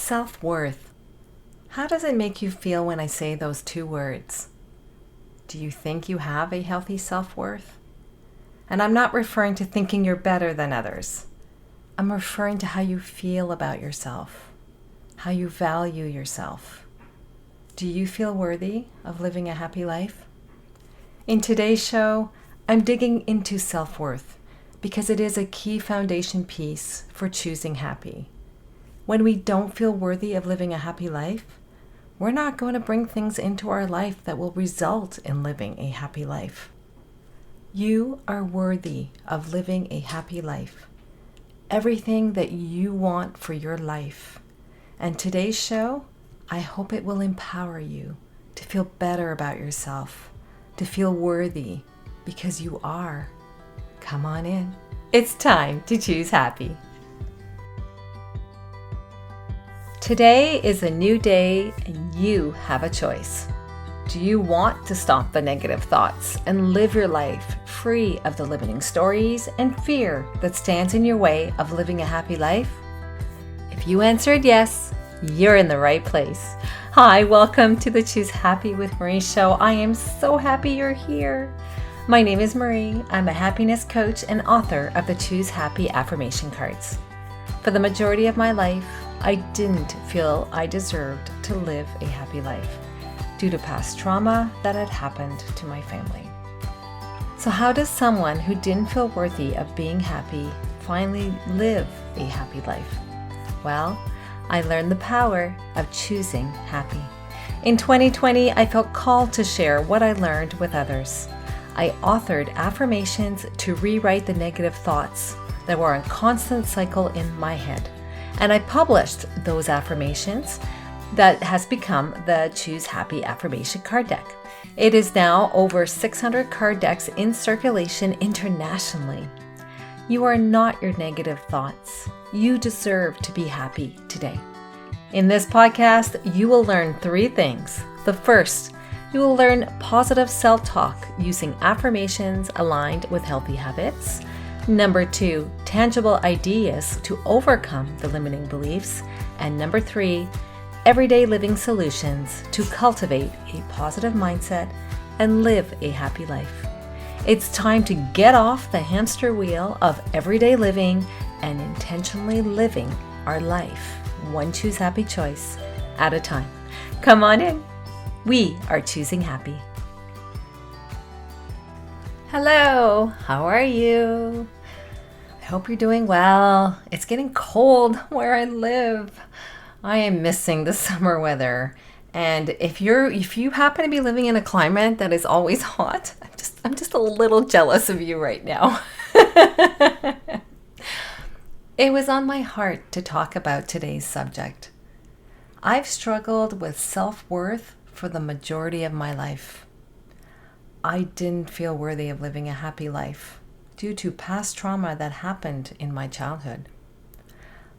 Self-worth. How does it make you feel when I say those two words? Do you think you have a healthy self-worth? And I'm not referring to thinking you're better than others. I'm referring to how you feel about yourself, how you value yourself. Do you feel worthy of living a happy life? In today's show, I'm digging into self-worth because it is a key foundation piece for choosing happy. When we don't feel worthy of living a happy life, we're not going to bring things into our life that will result in living a happy life. You are worthy of living a happy life. Everything that you want for your life. And today's show, I hope it will empower you to feel better about yourself, to feel worthy, because you are. Come on in. It's time to choose happy. Today is a new day and you have a choice. Do you want to stop the negative thoughts and live your life free of the limiting stories and fear that stands in your way of living a happy life? If you answered yes, you're in the right place. Hi, welcome to the Choose Happy with Marie show. I am so happy you're here. My name is Marie. I'm a happiness coach and author of the Choose Happy affirmation cards. For the majority of my life, I didn't feel I deserved to live a happy life due to past trauma that had happened to my family. So how does someone who didn't feel worthy of being happy finally live a happy life? Well, I learned the power of choosing happy. In 2020, I felt called to share what I learned with others. I authored affirmations to rewrite the negative thoughts that were a constant cycle in my head. And I published those affirmations that has become the Choose Happy affirmation card deck. It is now over 600 card decks in circulation internationally. You are not your negative thoughts. You deserve to be happy today. In this podcast, you will learn 3 things. The first, you will learn positive self-talk using affirmations aligned with healthy habits. Number 2, tangible ideas to overcome the limiting beliefs. And number 3, everyday living solutions to cultivate a positive mindset and live a happy life. It's time to get off the hamster wheel of everyday living and intentionally living our life, one Choose Happy choice at a time. Come on in. We are choosing happy. Hello, how are you? I hope you're doing well. It's getting cold where I live. I am missing the summer weather. And if you happen to be living in a climate that is always hot, I'm just a little jealous of you right now. It was on my heart to talk about today's subject. I've struggled with self-worth for the majority of my life. I didn't feel worthy of living a happy life due to past trauma that happened in my childhood.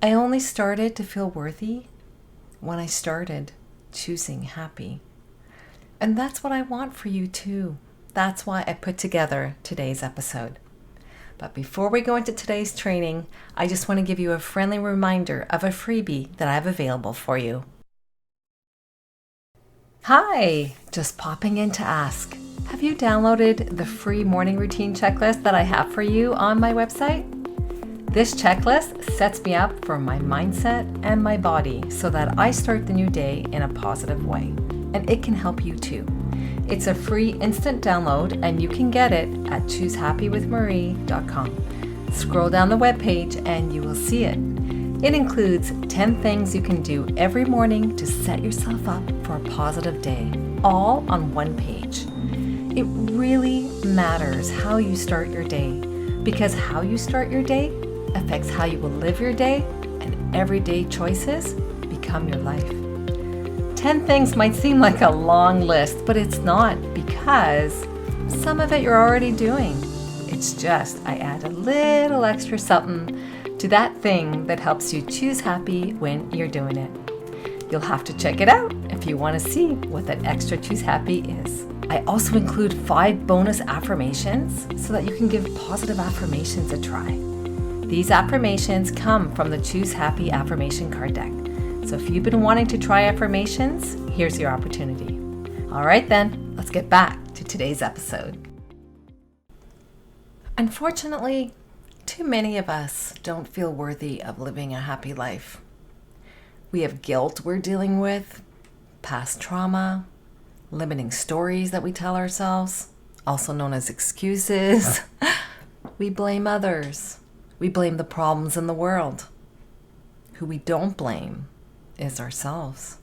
I only started to feel worthy when I started choosing happy. And that's what I want for you too. That's why I put together today's episode. But before we go into today's training, I just want to give you a friendly reminder of a freebie that I have available for you. Hi, just popping in to ask, have you downloaded the free morning routine checklist that I have for you on my website? This checklist sets me up for my mindset and my body so that I start the new day in a positive way, and it can help you too. It's a free instant download and you can get it at choosehappywithmarie.com. Scroll down the webpage and you will see it. It includes 10 things you can do every morning to set yourself up for a positive day, all on one page. It really matters how you start your day, because how you start your day affects how you will live your day, and everyday choices become your life. 10 things might seem like a long list, but it's not, because some of it you're already doing. It's just I add a little extra something to that thing that helps you choose happy when you're doing it. You'll have to check it out if you want to see what that extra Choose Happy is. I also include 5 bonus affirmations so that you can give positive affirmations a try. These affirmations come from the Choose Happy affirmation card deck. So if you've been wanting to try affirmations, here's your opportunity. All right then, let's get back to today's episode. Unfortunately, too many of us don't feel worthy of living a happy life. We have guilt we're dealing with, past trauma, limiting stories that we tell ourselves, also known as excuses. We blame others. We blame the problems in the world. Who we don't blame is ourselves.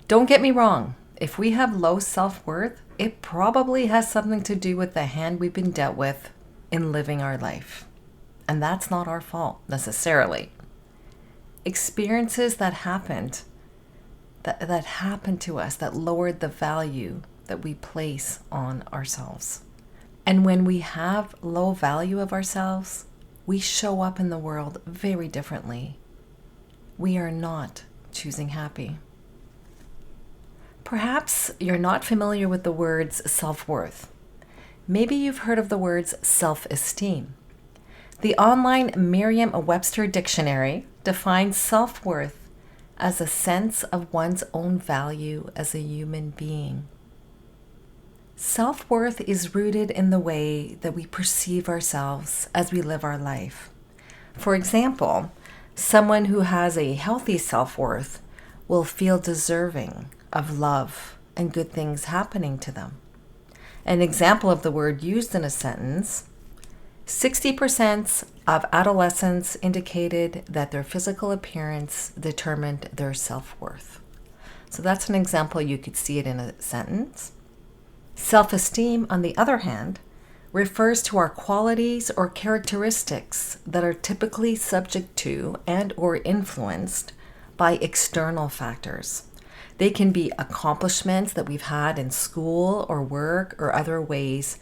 Don't get me wrong. If we have low self-worth, it probably has something to do with the hand we've been dealt with in living our life. And that's not our fault necessarily. Experiences that happened to us that lowered the value that we place on ourselves. And when we have low value of ourselves, we show up in the world very differently. We are not choosing happy. Perhaps you're not familiar with the words self-worth. Maybe you've heard of the words self-esteem. The online Merriam-Webster dictionary defines self-worth as a sense of one's own value as a human being. Self-worth is rooted in the way that we perceive ourselves as we live our life. For example, someone who has a healthy self-worth will feel deserving of love and good things happening to them. An example of the word used in a sentence: 60% of adolescents indicated that their physical appearance determined their self-worth. So that's an example. You could see it in a sentence. Self-esteem, on the other hand, refers to our qualities or characteristics that are typically subject to and or influenced by external factors. They can be accomplishments that we've had in school or work or other ways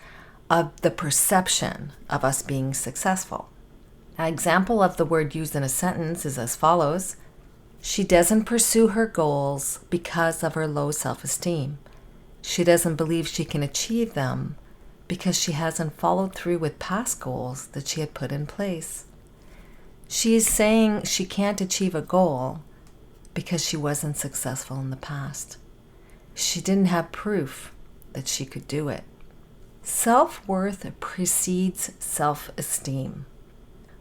of the perception of us being successful. An example of the word used in a sentence is as follows: she doesn't pursue her goals because of her low self-esteem. She doesn't believe she can achieve them because she hasn't followed through with past goals that she had put in place. She is saying she can't achieve a goal because she wasn't successful in the past. She didn't have proof that she could do it. Self-worth precedes self-esteem.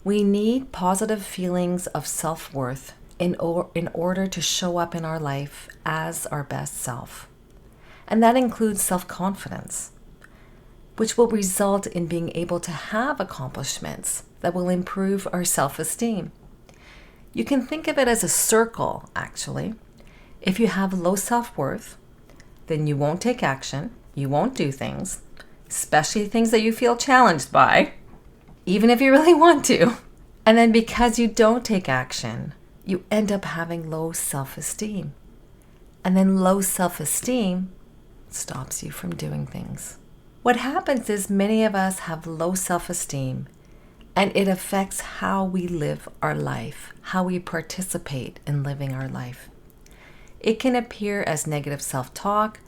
We need positive feelings of self-worth in order to show up in our life as our best self. And that includes self-confidence, which will result in being able to have accomplishments that will improve our self-esteem. You can think of it as a circle, actually. If you have low self-worth, then you won't take action, you won't do things, especially things that you feel challenged by, even if you really want to. And then because you don't take action, you end up having low self-esteem. And then low self-esteem stops you from doing things. What happens is many of us have low self-esteem, and it affects how we live our life, how we participate in living our life. It can appear as negative self-talk,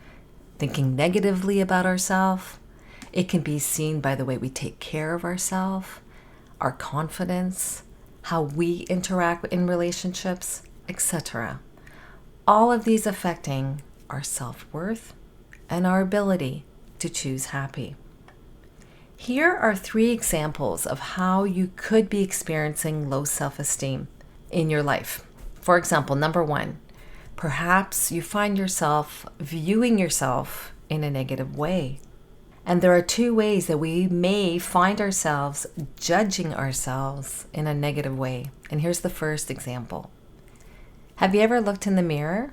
thinking negatively about ourselves. It can be seen by the way we take care of ourselves, our confidence, how we interact in relationships, etc. All of these affecting our self-worth and our ability to choose happy. Here are 3 examples of how you could be experiencing low self-esteem in your life. For example, number 1, perhaps you find yourself viewing yourself in a negative way. And there are 2 ways that we may find ourselves judging ourselves in a negative way. And here's the first example. Have you ever looked in the mirror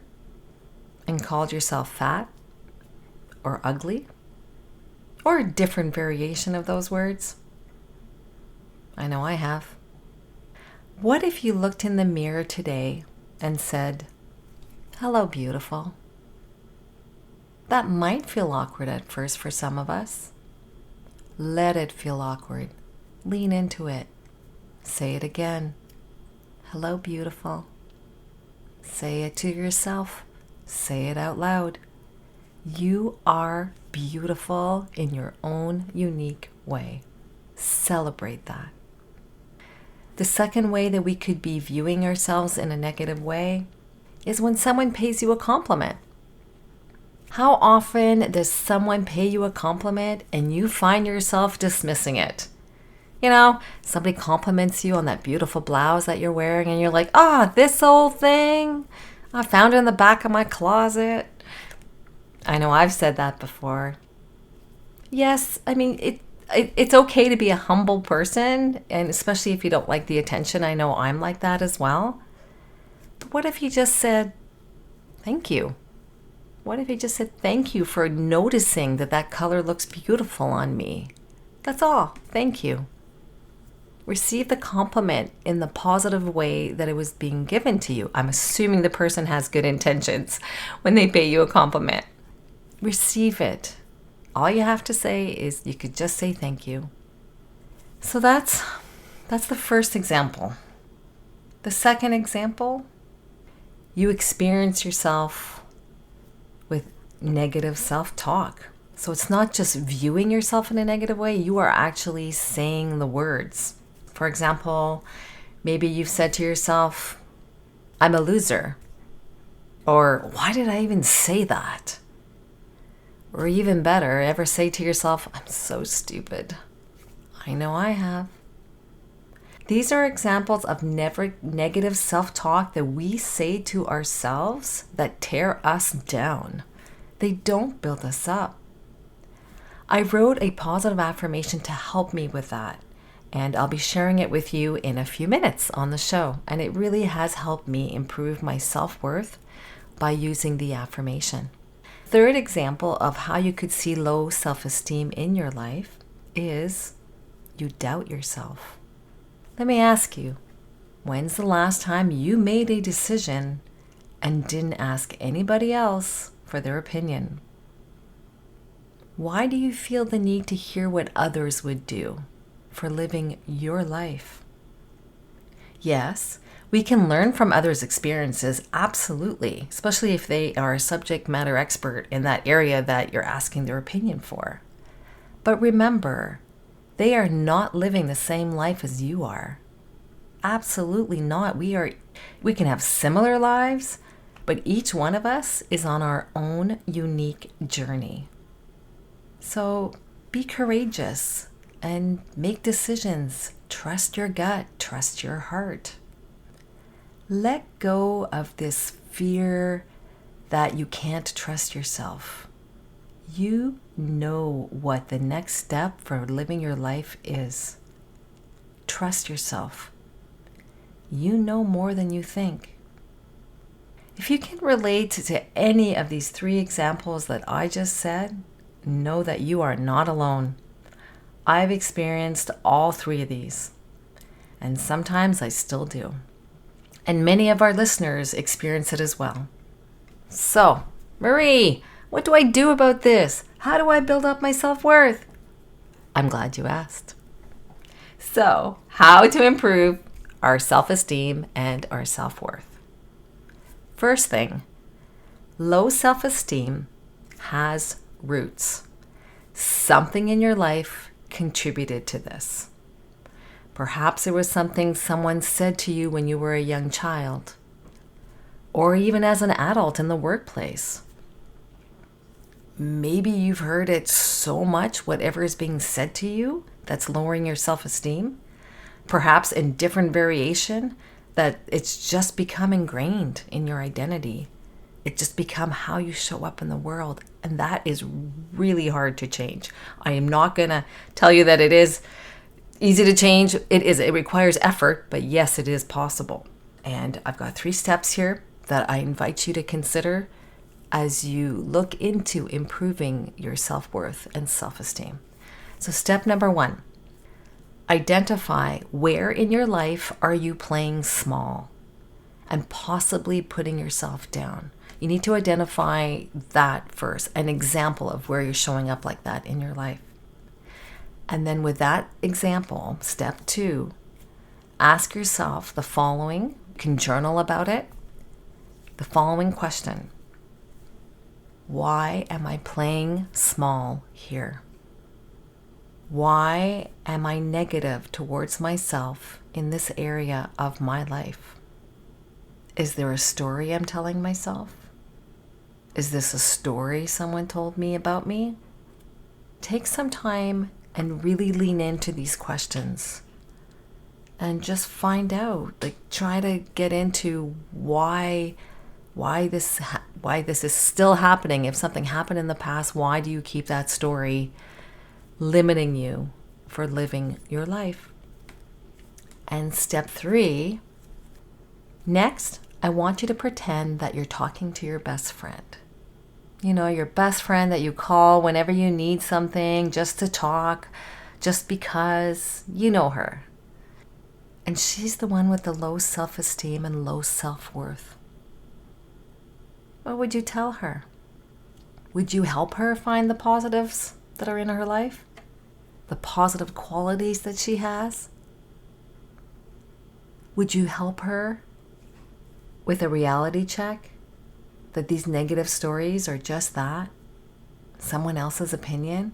and called yourself fat or ugly? Or a different variation of those words? I know I have. What if you looked in the mirror today and said, "Hello, beautiful"? That might feel awkward at first for some of us. Let it feel awkward. Lean into it. Say it again. "Hello, beautiful." Say it to yourself. Say it out loud. You are beautiful in your own unique way. Celebrate that. The second way that we could be viewing ourselves in a negative way is when someone pays you a compliment. How often does someone pay you a compliment and you find yourself dismissing it? You know, somebody compliments you on that beautiful blouse that you're wearing and you're like, this old thing, I found it in the back of my closet. I know I've said that before. Yes, I mean, it's okay to be a humble person, and especially if you don't like the attention. I know I'm like that as well. But what if you just said, thank you? What if you just said, thank you for noticing that color looks beautiful on me? That's all. Thank you. Receive the compliment in the positive way that it was being given to you. I'm assuming the person has good intentions when they pay you a compliment. Receive it. All you have to say is you could just say thank you. So that's the first example. The second example, you experience yourself with negative self-talk. So it's not just viewing yourself in a negative way, you are actually saying the words. For example, maybe you've said to yourself, I'm a loser. Or why did I even say that? Or even better, ever say to yourself, I'm so stupid. I know I have. These are examples of negative self-talk that we say to ourselves that tear us down. They don't build us up. I wrote a positive affirmation to help me with that, and I'll be sharing it with you in a few minutes on the show. And it really has helped me improve my self-worth by using the affirmation. Third example of how you could see low self-esteem in your life is you doubt yourself. Let me ask you, when's the last time you made a decision and didn't ask anybody else for their opinion? Why do you feel the need to hear what others would do for living your life? Yes, we can learn from others' experiences, absolutely, especially if they are a subject matter expert in that area that you're asking their opinion for. But remember, they are not living the same life as you are. Absolutely not. We can have similar lives, but each one of us is on our own unique journey. So be courageous and make decisions. Trust your gut, trust your heart. Let go of this fear that you can't trust yourself. You know what the next step for living your life is. Trust yourself. You know more than you think. If you can relate to any of these three examples that I just said, know that you are not alone. I've experienced all three of these, and sometimes I still do. And many of our listeners experience it as well. So, Marie, what do I do about this? How do I build up my self-worth? I'm glad you asked. So, how to improve our self-esteem and our self-worth. First thing, low self-esteem has roots. Something in your life contributed to this. Perhaps it was something someone said to you when you were a young child, or even as an adult in the workplace. Maybe you've heard it so much, whatever is being said to you, that's lowering your self-esteem. Perhaps in different variation, that it's just become ingrained in your identity. It just become how you show up in the world. And that is really hard to change. I am not going to tell you that it is easy to change. It requires effort, but yes, it is possible. And I've got 3 steps here that I invite you to consider as you look into improving your self-worth and self-esteem. So step number 1, identify where in your life are you playing small and possibly putting yourself down. You need to identify that first, an example of where you're showing up like that in your life. And then with that example, step 2, ask yourself the following, you can journal about it, the following question: why am I playing small here? Why am I negative towards myself in this area of my life? Is there a story I'm telling myself? Is this a story someone told me about me? Take some time and really lean into these questions and just find out, like try to get into why this is still happening. If something happened in the past, why do you keep that story limiting you for living your life? And step 3, next, I want you to pretend that you're talking to your best friend. You know, your best friend that you call whenever you need something, just to talk, just because you know her. And she's the one with the low self-esteem and low self-worth. What would you tell her? Would you help her find the positives that are in her life? The positive qualities that she has? Would you help her with a reality check that these negative stories are just that? Someone else's opinion?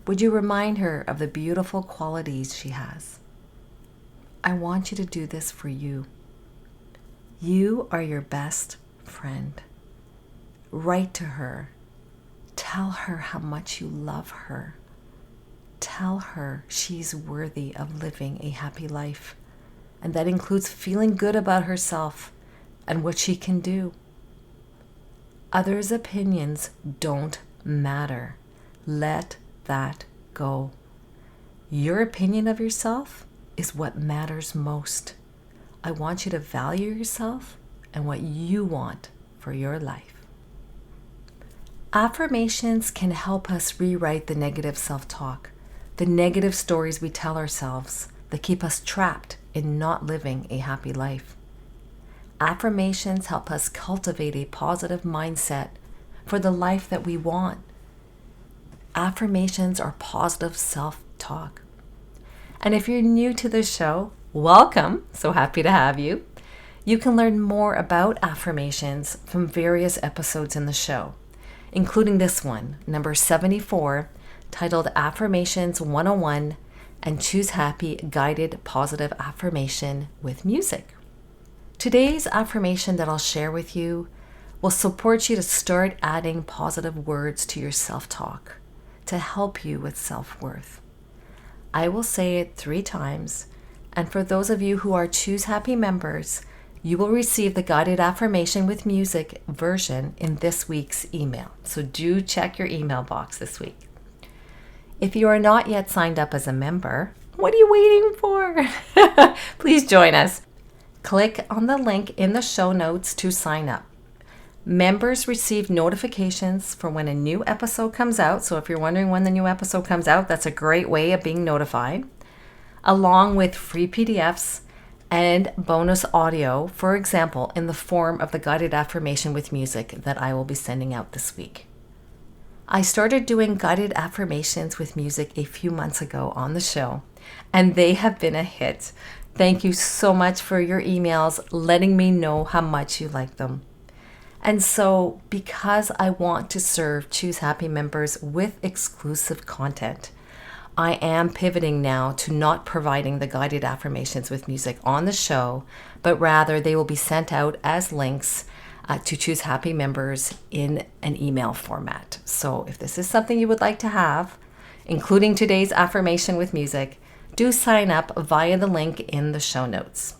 Would you remind her of the beautiful qualities she has? I want you to do this for you. You are your best friend. Write to her. Tell her how much you love her. Tell her she's worthy of living a happy life. And that includes feeling good about herself and what she can do. Others' opinions don't matter. Let that go. Your opinion of yourself is what matters most. I want you to value yourself and what you want for your life. Affirmations can help us rewrite the negative self-talk, the negative stories we tell ourselves that keep us trapped in not living a happy life. Affirmations help us cultivate a positive mindset for the life that we want. Affirmations are positive self-talk. And if you're new to the show, welcome. So happy to have you. You can learn more about affirmations from various episodes in the show, including this one, number 74, titled Affirmations 101 and Choose Happy Guided Positive Affirmation with Music. Today's affirmation that I'll share with you will support you to start adding positive words to your self-talk to help you with self-worth. I will say it 3 times, and for those of you who are Choose Happy members, you will receive the guided affirmation with music version in this week's email. So do check your email box this week. If you are not yet signed up as a member, what are you waiting for? Please join us. Click on the link in the show notes to sign up. Members receive notifications for when a new episode comes out. So if you're wondering when the new episode comes out, that's a great way of being notified, along with free PDFs and bonus audio, for example, in the form of the guided affirmation with music that I will be sending out this week. I started doing guided affirmations with music a few months ago on the show, and they have been a hit. Thank you so much for your emails letting me know how much you like them. And so, because I want to serve Choose Happy members with exclusive content, I am pivoting now to not providing the guided affirmations with music on the show, but rather they will be sent out as links to Choose Happy members in an email format. So if this is something you would like to have, including today's affirmation with music, do sign up via the link in the show notes.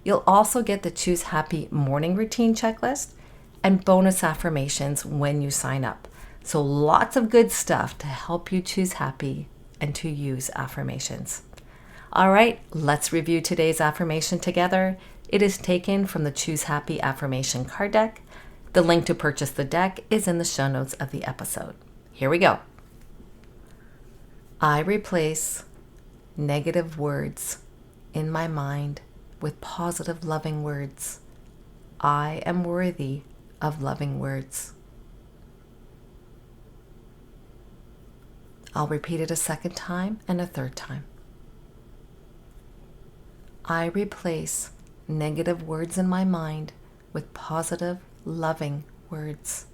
You'll also get the Choose Happy morning routine checklist and bonus affirmations when you sign up. So lots of good stuff to help you choose happy and to use affirmations. All right, let's review today's affirmation together. It is taken from the Choose Happy affirmation card deck. The link to purchase the deck is in the show notes of the episode. Here we go. I replace negative words in my mind with positive, loving words. I am worthy of loving words. I'll repeat it a second time and a third time. I replace negative words in my mind with positive, loving words.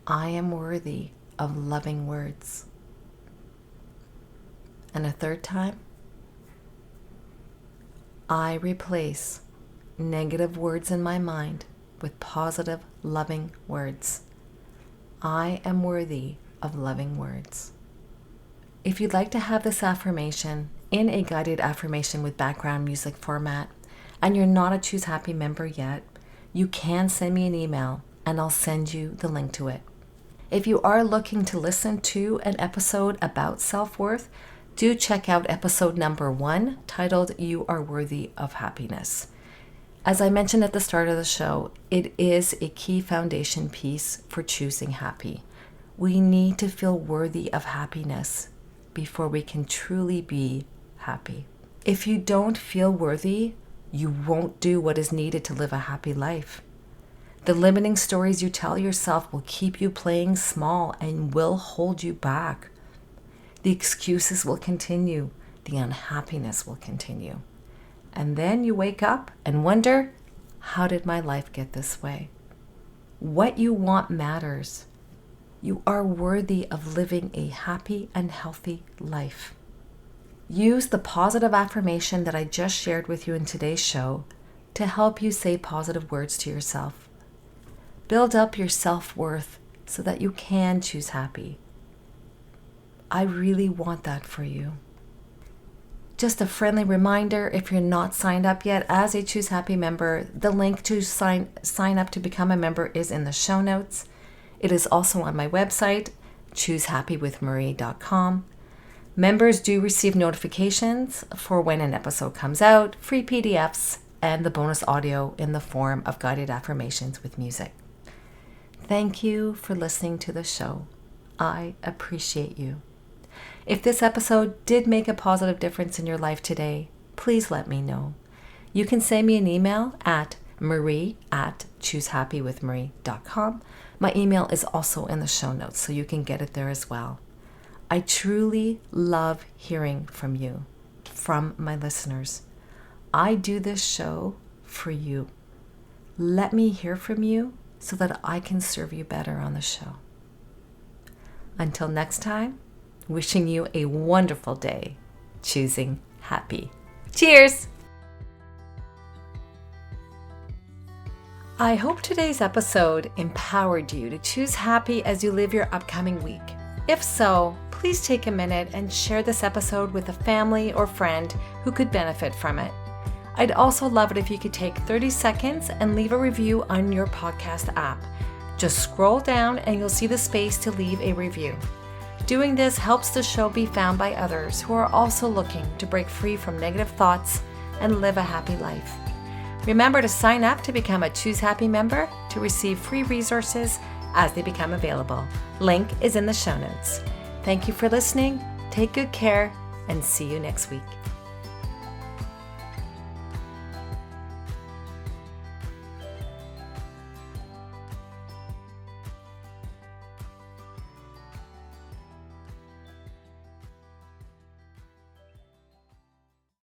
I am worthy of loving words. And a third time. I replace negative words in my mind with positive, loving words. I am worthy of loving words. If you'd like to have this affirmation in a guided affirmation with background music format, and you're not a Choose Happy member yet, you can send me an email and I'll send you the link to it. If you are looking to listen to an episode about self-worth, do check out episode number 1, titled You Are Worthy of Happiness. As I mentioned at the start of the show, it is a key foundation piece for choosing happy. We need to feel worthy of happiness before we can truly be happy. If you don't feel worthy, you won't do what is needed to live a happy life. The limiting stories you tell yourself will keep you playing small and will hold you back. The excuses will continue. The unhappiness will continue. And then you wake up and wonder, how did my life get this way? What you want matters. You are worthy of living a happy and healthy life. Use the positive affirmation that I just shared with you in today's show to help you say positive words to yourself. Build up your self-worth so that you can choose happy. I really want that for you. Just a friendly reminder, if you're not signed up yet as a Choose Happy member, the link to sign up to become a member is in the show notes. It is also on my website, choosehappywithmarie.com. Members do receive notifications for when an episode comes out, free PDFs, and the bonus audio in the form of guided affirmations with music. Thank you for listening to the show. I appreciate you. If this episode did make a positive difference in your life today, please let me know. You can send me an email at marie@choosehappywithmarie.com. My email is also in the show notes, so you can get it there as well. I truly love hearing from you, from my listeners. I do this show for you. Let me hear from you so that I can serve you better on the show. Until next time, wishing you a wonderful day, choosing happy. Cheers! I hope today's episode empowered you to choose happy as you live your upcoming week. If so, please take a minute and share this episode with a family or friend who could benefit from it. I'd also love it if you could take 30 seconds and leave a review on your podcast app. Just scroll down and you'll see the space to leave a review. Doing this helps the show be found by others who are also looking to break free from negative thoughts and live a happy life. Remember to sign up to become a Choose Happy member to receive free resources as they become available. Link is in the show notes. Thank you for listening. Take good care and see you next week.